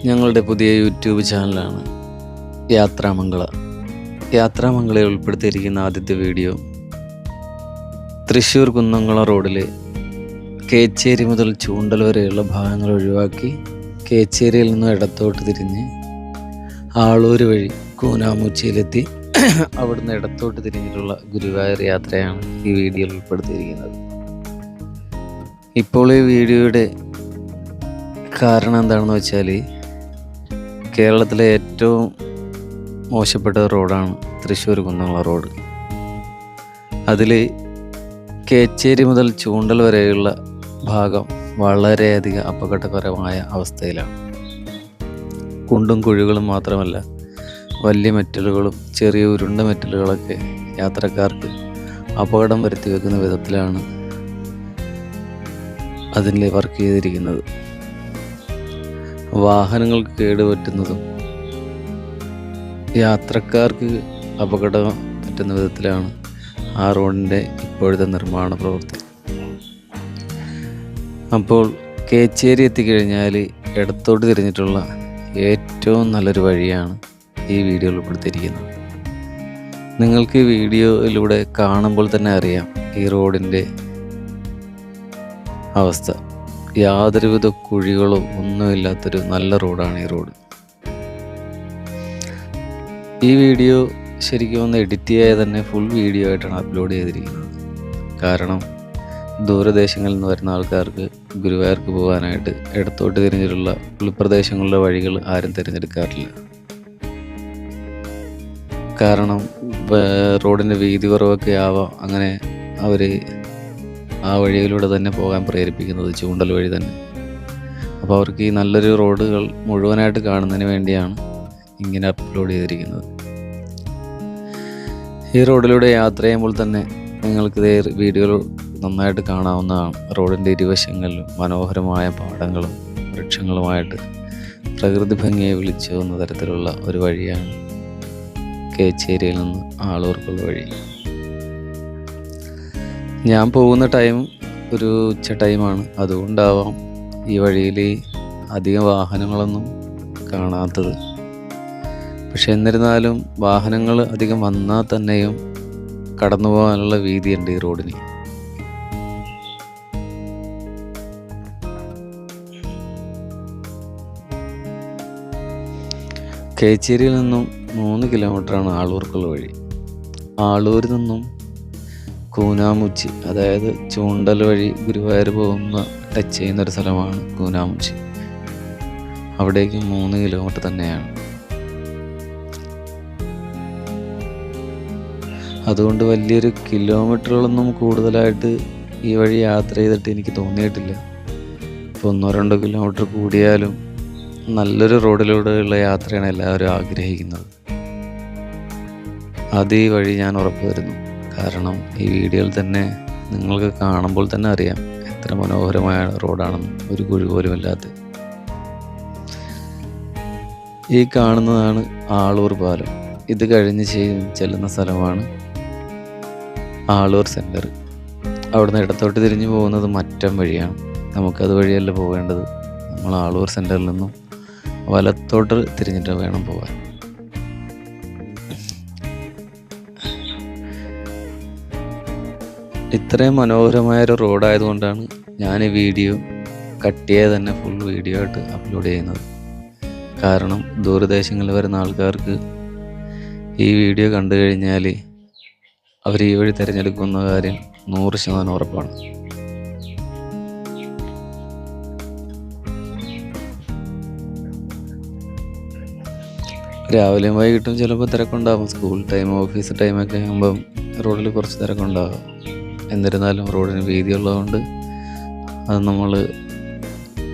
ഞങ്ങളുടെ പുതിയ യൂട്യൂബ് ചാനലാണ് യാത്രാമംഗള. യാത്രാമംഗളയിൽ ഉൾപ്പെടുത്തിയിരിക്കുന്ന ആദ്യത്തെ വീഡിയോ തൃശ്ശൂർ കുന്നംകുളം റോഡിലെ കേച്ചേരി മുതൽ ചൂണ്ടൽ വരെയുള്ള ഭാഗങ്ങൾ ഒഴിവാക്കി കേച്ചേരിയിൽ നിന്ന് ഇടത്തോട്ട് തിരിഞ്ഞ് ആളൂർ വഴി കൂനാമുച്ചിയിലെത്തി അവിടുന്ന് ഇടത്തോട്ട് തിരിഞ്ഞിട്ടുള്ള ഗുരുവായൂർ യാത്രയാണ് ഈ വീഡിയോയിൽ ഉൾപ്പെടുത്തിയിരിക്കുന്നത്. ഇപ്പോൾ ഈ വീഡിയോയുടെ കാരണം എന്താണെന്ന് വെച്ചാൽ, കേരളത്തിലെ ഏറ്റവും മോശപ്പെട്ട റോഡാണ് തൃശ്ശൂർ കുന്നംകുളം റോഡ്. അതിൽ കേച്ചേരി മുതൽ ചൂണ്ടൽ വരെയുള്ള ഭാഗം വളരെയധികം അപകടകരമായ അവസ്ഥയിലാണ്. കുണ്ടും കുഴികളും മാത്രമല്ല, വലിയ മെറ്റലുകളും ചെറിയ ഉരുണ്ട മെറ്റലുകളൊക്കെ യാത്രക്കാർക്ക് അപകടം വരുത്തി വെക്കുന്ന വിധത്തിലാണ് അതിൽ വർക്ക് ചെയ്തിരിക്കുന്നത്. വാഹനങ്ങൾക്ക് കേടുപറ്റുന്നതും യാത്രക്കാർക്ക് അപകടം പറ്റുന്ന വിധത്തിലാണ് ആ റോഡിൻ്റെ ഇപ്പോഴത്തെ നിർമ്മാണ പ്രവൃത്തി. അപ്പോൾ കേച്ചേരി എത്തിക്കഴിഞ്ഞാൽ ഇടത്തോട്ട് തിരിഞ്ഞിട്ടുള്ള ഏറ്റവും നല്ലൊരു വഴിയാണ് ഈ വീഡിയോയിൽ ഉൾപ്പെടുത്തിയിരിക്കുന്നത്. നിങ്ങൾക്ക് ഈ വീഡിയോയിലൂടെ കാണുമ്പോൾ തന്നെ അറിയാം ഈ റോഡിൻ്റെ അവസ്ഥ. യാതൊരുവിധ കുഴികളോ ഒന്നുമില്ലാത്തൊരു നല്ല റോഡാണ് ഈ റോഡ്. ഈ വീഡിയോ ശരിക്കും ഒന്ന് എഡിറ്റ് ചെയ്യാതെ തന്നെ ഫുൾ വീഡിയോ ആയിട്ടാണ് അപ്ലോഡ് ചെയ്തിരിക്കുന്നത്. കാരണം ദൂരദേശങ്ങളിൽ നിന്ന് വരുന്ന ആൾക്കാർക്ക് ഗുരുവായൂർക്ക് പോകാനായിട്ട് ഇടത്തോട്ട് തിരിഞ്ഞിട്ടുള്ള ഉൾപ്രദേശങ്ങളിലെ വഴികൾ ആരും തിരഞ്ഞെടുക്കാറില്ല. കാരണം റോഡിൻ്റെ വീതി കുറവൊക്കെ ആവാം, അങ്ങനെ അവർ ആ വഴിയിലൂടെ തന്നെ പോകാൻ പ്രേരിപ്പിക്കുന്നത് ചൂണ്ടൽ വഴി തന്നെ. അപ്പോൾ അവർക്ക് ഈ നല്ലൊരു റോഡുകൾ മുഴുവനായിട്ട് കാണുന്നതിന് വേണ്ടിയാണ് ഇങ്ങനെ അപ്ലോഡ് ചെയ്തിരിക്കുന്നത്. ഈ റോഡിലൂടെ യാത്ര ചെയ്യുമ്പോൾ തന്നെ നിങ്ങൾക്ക് വീഡിയോയിൽ നന്നായിട്ട് കാണാവുന്നതാണ്. റോഡിൻ്റെ ഇരുവശങ്ങളിലും മനോഹരമായ പാടങ്ങളും വൃക്ഷങ്ങളുമായിട്ട് പ്രകൃതി ഭംഗിയെ വിളിച്ചോന്ന തരത്തിലുള്ള ഒരു വഴിയാണ് കേച്ചേരിയിൽ നിന്ന് ആളൂർക്കുള്ള വഴി. ഞാൻ പോകുന്ന ടൈം ഒരു ഉച്ച ടൈമാണ്, അതുകൊണ്ടാവാം ഈ വഴിയിൽ അധികം വാഹനങ്ങളൊന്നും കാണാത്തത്. പക്ഷെ എന്നിരുന്നാലും വാഹനങ്ങൾ അധികം വന്നാൽ തന്നെയും കടന്നു പോകാനുള്ള വീതിയുണ്ട് ഈ റോഡിന്. കേച്ചേരിയിൽ നിന്നും 3 കിലോമീറ്ററാണ് ആളൂർക്കുള്ള വഴി. ആളൂരിൽ നിന്നും കൂനാമുച്ചി, അതായത് ചൂണ്ടൽ വഴി ഗുരുവായൂർ പോകുന്ന ടച്ച് ചെയ്യുന്നൊരു സ്ഥലമാണ് കൂനാമുച്ചി. അവിടേക്ക് 3 കിലോമീറ്റർ തന്നെയാണ്. അതുകൊണ്ട് വലിയൊരു കിലോമീറ്ററുകളൊന്നും കൂടുതലായിട്ട് ഈ വഴി യാത്ര ചെയ്തിട്ട് എനിക്ക് തോന്നിയിട്ടില്ല. ഇപ്പോൾ 1-2 കിലോമീറ്റർ കൂടിയാലും നല്ലൊരു റോഡിലൂടെയുള്ള യാത്രയാണ് എല്ലാവരും ആഗ്രഹിക്കുന്നത്. അത് ഈ വഴി ഞാൻ ഉറപ്പ് തരുന്നു. കാരണം ഈ വീഡിയോയിൽ തന്നെ നിങ്ങൾക്ക് കാണുമ്പോൾ തന്നെ അറിയാം എത്ര മനോഹരമായ റോഡാണെന്ന്, ഒരു കുഴി പോലും ഇല്ലാത്ത. ഈ കാണുന്നതാണ് ആളൂർ പാലം. ഇത് കഴിഞ്ഞ് ചെല്ലുന്ന സ്ഥലമാണ് ആളൂർ സെൻറ്റർ. അവിടുന്ന് ഇടത്തോട്ട് തിരിഞ്ഞു പോകുന്നത് മറ്റം വഴിയാണ്. നമുക്കത് വഴിയല്ല പോകേണ്ടത്. നമ്മൾ ആളൂർ സെൻറ്ററിൽ നിന്നും വലത്തോട്ട് തിരിഞ്ഞിട്ട് വേണം പോകാൻ. ഇത്രയും മനോഹരമായൊരു റോഡായതുകൊണ്ടാണ് ഞാൻ ഈ വീഡിയോ കട്ട് ചെയ്ത് തന്നെ ഫുൾ വീഡിയോ ആയിട്ട് അപ്ലോഡ് ചെയ്യുന്നത്. കാരണം ദൂരദേശങ്ങളിൽ വരുന്ന ആൾക്കാർക്ക് ഈ വീഡിയോ കണ്ടു കഴിഞ്ഞാൽ അവർ ഈ വഴി തിരഞ്ഞെടുക്കുന്ന കാര്യം 100% ഉറപ്പാണ്. രാവിലെയും വൈകിട്ടും ചിലപ്പോൾ തിരക്കുണ്ടാകും. സ്കൂൾ ടൈം, ഓഫീസ് ടൈമൊക്കെ ആകുമ്പം റോഡിൽ കുറച്ച് തിരക്കുണ്ടാകും. എന്നിരുന്നാലും റോഡിന് വീതിയുള്ളതുകൊണ്ട് അത് നമ്മൾ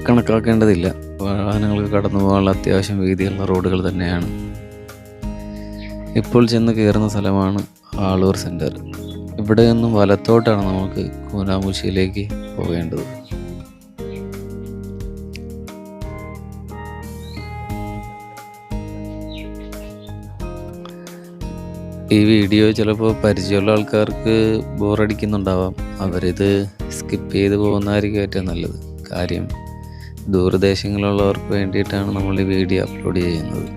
കണക്കാക്കേണ്ടതില്ല. വാഹനങ്ങൾക്ക് കടന്നു പോകാനുള്ള അത്യാവശ്യം വീതിയുള്ള റോഡുകൾ തന്നെയാണ്. ഇപ്പോൾ ചെന്ന് കയറുന്ന സ്ഥലമാണ് ആളൂർ സെൻറ്റർ. ഇവിടെ നിന്നും വലത്തോട്ടാണ് നമുക്ക് കൂനാമുച്ചിയിലേക്ക് പോകേണ്ടത്. ഈ വീഡിയോ ചിലപ്പോൾ പരിചയമുള്ള ആൾക്കാർക്ക് ബോറടിക്കുന്നുണ്ടാവാം. അവരിത് സ്കിപ്പ് ചെയ്ത് പോകുന്നതായിരിക്കും ഏറ്റവും നല്ലത്. കാര്യം ദൂരദേശങ്ങളിലുള്ളവർക്ക് വേണ്ടിയിട്ടാണ് നമ്മൾ ഈ വീഡിയോ അപ്ലോഡ് ചെയ്യുന്നത്.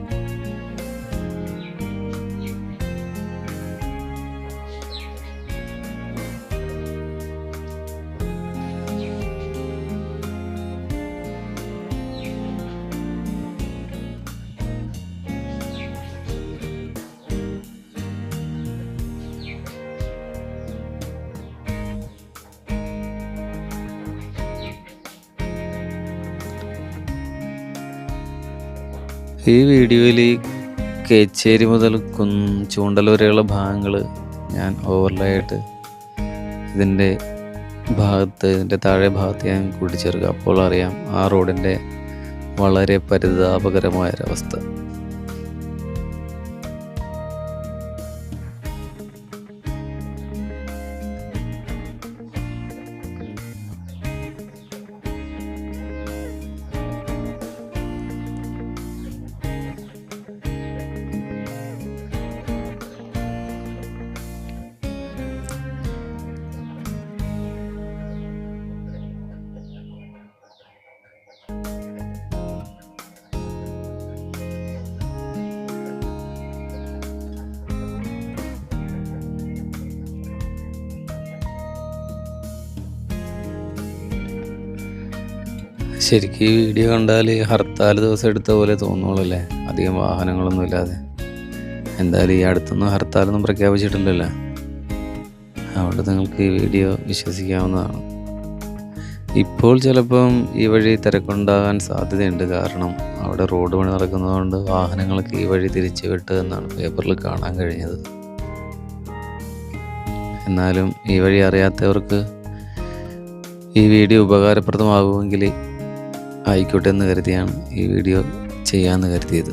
ഈ വീഡിയോയിൽ കേച്ചേരി മുതൽ ചൂണ്ടൽ വരെയുള്ള ഭാഗങ്ങൾ ഞാൻ ഓവർലേ ആയിട്ട് ഇതിൻ്റെ താഴെ ഭാഗത്ത് ഞാൻ കൂട്ടിച്ചേർക്കുക. അപ്പോൾ അറിയാം ആ റോഡിൻ്റെ വളരെ പരിതാപകരമായൊരവസ്ഥ. ശരിക്കും ഈ വീഡിയോ കണ്ടാൽ ഹർത്താൽ ദിവസം എടുത്ത പോലെ തോന്നുള്ളൂ, അധികം വാഹനങ്ങളൊന്നും ഇല്ലാതെ. എന്തായാലും ഈ അടുത്തൊന്നും ഹർത്താലൊന്നും പ്രഖ്യാപിച്ചിട്ടില്ലല്ലോ, അതുകൊണ്ട് നിങ്ങൾക്ക് ഈ വീഡിയോ വിശ്വസിക്കാവുന്നതാണ്. ഇപ്പോൾ ചിലപ്പം ഈ വഴി തിരക്കുണ്ടാകാൻ സാധ്യതയുണ്ട്, കാരണം അവിടെ റോഡ് പണി നടക്കുന്നതുകൊണ്ട് വാഹനങ്ങൾക്ക് ഈ വഴി തിരിച്ചു വിട്ടു എന്നാണ് പേപ്പറിൽ കാണാൻ കഴിഞ്ഞത്. എന്നാലും ഈ വഴി അറിയാത്തവർക്ക് ഈ വീഡിയോ ഉപകാരപ്രദമാകുമെങ്കിൽ ആയിക്കോട്ടെ എന്ന് കരുതിയാണ് ഈ വീഡിയോ ചെയ്യാമെന്ന് കരുതിയത്.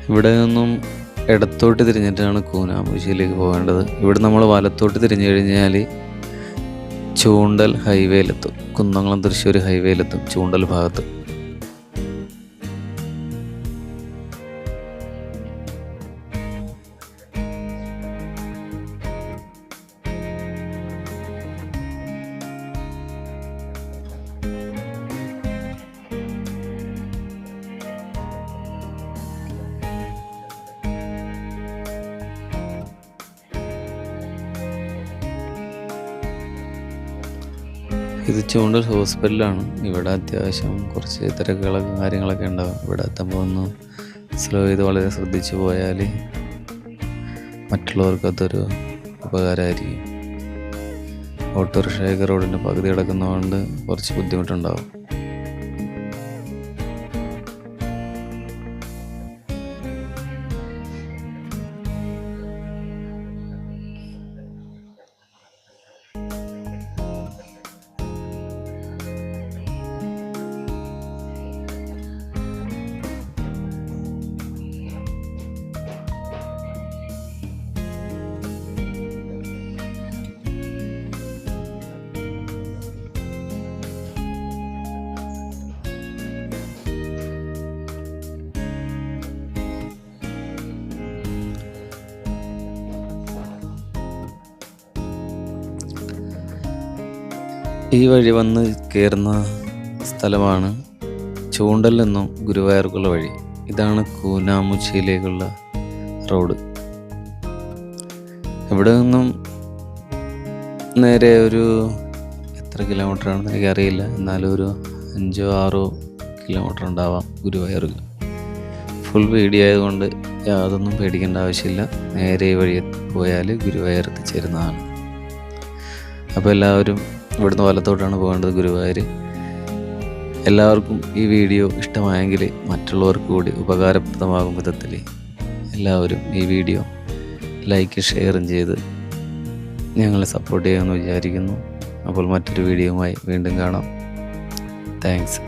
ഇവിടെ നിന്നും ഇടത്തോട്ട് തിരിഞ്ഞിട്ടാണ് കൂനാമ്പൂശ്ശിയിലേക്ക് പോകേണ്ടത്. ഇവിടെ നമ്മൾ വലത്തോട്ട് തിരിഞ്ഞു കഴിഞ്ഞാൽ ചൂണ്ടൽ ഹൈവേയിലെത്തും, കുന്നംകുളം തൃശ്ശൂർ ഹൈവേയിലെത്തും ചൂണ്ടൽ ഭാഗത്ത്. ഇത് ചൂണ്ടൽ ഹോസ്പിറ്റലാണ്. ഇവിടെ അത്യാവശ്യം കുറച്ച് തിരക്കുകളൊക്കെ കാര്യങ്ങളൊക്കെ ഉണ്ടാകും. ഇവിടെ എത്തുമ്പോൾ ഒന്ന് സ്ലോ ചെയ്ത് വളരെ ശ്രദ്ധിച്ചു പോയാൽ മറ്റുള്ളവർക്ക് അതൊരു ഉപകാരമായിരിക്കും. ഓട്ടോറിക്ഷയൊക്കെ റോഡിൻ്റെ പകുതി കിടക്കുന്നതുകൊണ്ട് കുറച്ച് ബുദ്ധിമുട്ടുണ്ടാകും. ഈ വഴി വന്ന് കയറുന്ന സ്ഥലമാണ് ചൂണ്ടൽ നിന്നും ഗുരുവായൂർക്കുള്ള വഴി. ഇതാണ് കൂനാമുച്ചിയിലേക്കുള്ള റോഡ്. ഇവിടെ നിന്നും നേരെ ഒരു എത്ര കിലോമീറ്ററാണെന്ന് എനിക്കറിയില്ല, എന്നാലും ഒരു 5-6 കിലോമീറ്റർ ഉണ്ടാവാം ഗുരുവായൂർ. ഫുൾ വീഡിയോ ആയതുകൊണ്ട് യാതൊന്നും പേടിക്കേണ്ട ആവശ്യമില്ല. നേരെ ഈ വഴി പോയാൽ ഗുരുവായൂർ എത്തിച്ചേരുന്നതാണ്. അപ്പോൾ എല്ലാവരും ഇവിടുന്ന് വലത്തോട്ടാണ് പോകേണ്ടത്, ഗുരുവായൂർ. എല്ലാവർക്കും ഈ വീഡിയോ ഇഷ്ടമായെങ്കിൽ മറ്റുള്ളവർക്ക് കൂടി ഉപകാരപ്രദമാകും വിധത്തിൽ എല്ലാവരും ഈ വീഡിയോ ലൈക്ക് ഷെയറും ചെയ്ത് ഞങ്ങളെ സപ്പോർട്ട് ചെയ്യാമെന്ന് വിചാരിക്കുന്നു. അപ്പോൾ മറ്റൊരു വീഡിയോയുമായി വീണ്ടും കാണാം. താങ്ക്സ്.